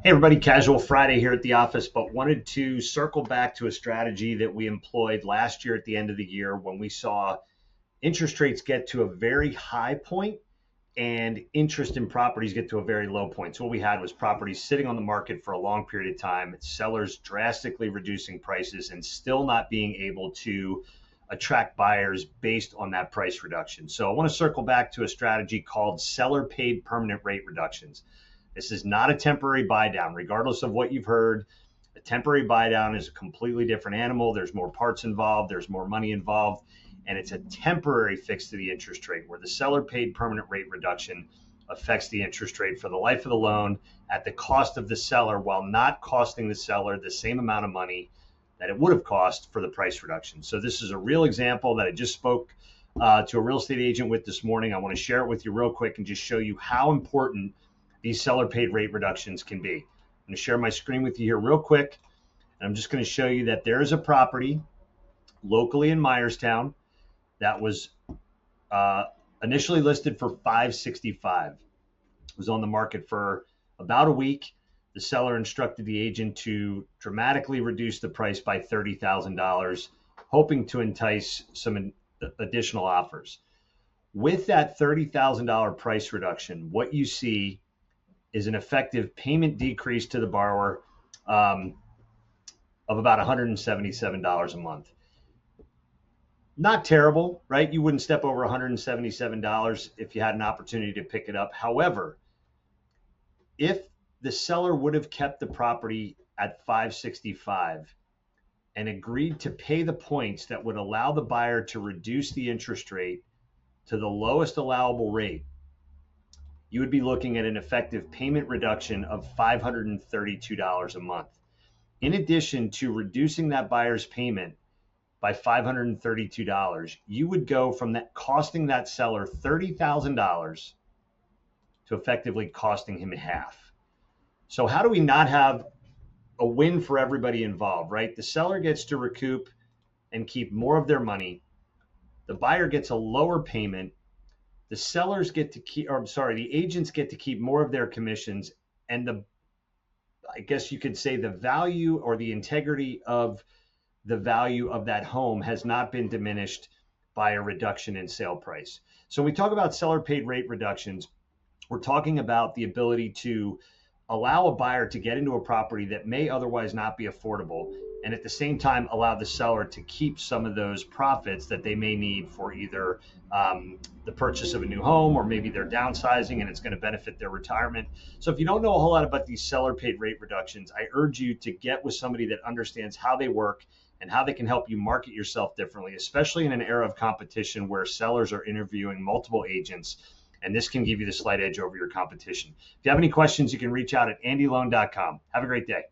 Hey everybody, casual Friday here at the office, but wanted to circle back to a strategy that we employed last year at the end of the year when we saw interest rates get to a very high point and interest in properties get to a very low point. So what we had was properties sitting on the market for a long period of time, sellers drastically reducing prices and still not being able to attract buyers based on that price reduction. So I want to circle back to a strategy called seller paid permanent rate reductions. This is not a temporary buy down, regardless of what you've heard. A temporary buy down is a completely different animal. There's more parts involved, there's more money involved, and it's a temporary fix to the interest rate where the seller paid permanent rate reduction affects the interest rate for the life of the loan at the cost of the seller while not costing the seller the same amount of money that it would have cost for the price reduction. So this is a real example that I just spoke to a real estate agent with this morning. I want to share it with you real quick and just show you how important these seller paid rate reductions can be. I'm going to share my screen with you here real quick. And I'm just going to show you that there is a property locally in Myerstown that was initially listed for $565. It was on the market for about a week. The seller instructed the agent to dramatically reduce the price by $30,000, hoping to entice some additional offers. With that $30,000 price reduction, what you see is an effective payment decrease to the borrower of about $177 a month. Not terrible, right? You wouldn't step over $177 if you had an opportunity to pick it up. However, if the seller would have kept the property at $565 and agreed to pay the points that would allow the buyer to reduce the interest rate to the lowest allowable rate, you would be looking at an effective payment reduction of $532 a month. In addition to reducing that buyer's payment by $532, you would go from that costing that seller $30,000 to effectively costing him half. So how do we not have a win for everybody involved, right? The seller gets to recoup and keep more of their money. The buyer gets a lower payment. The sellers get to keep, the agents get to keep more of their commissions, and I guess you could say the value or the integrity of the value of that home has not been diminished by a reduction in sale price. So when we talk about seller paid rate reductions, we're talking about the ability to allow a buyer to get into a property that may otherwise not be affordable, and at the same time allow the seller to keep some of those profits that they may need for either the purchase of a new home, or maybe they're downsizing and it's going to benefit their retirement. So if you don't know a whole lot about these seller paid rate reductions, I urge you to get with somebody that understands how they work and how they can help you market yourself differently, especially in an era of competition where sellers are interviewing multiple agents. And this can give you the slight edge over your competition. If you have any questions, you can reach out at AndyLoan.com. Have a great day.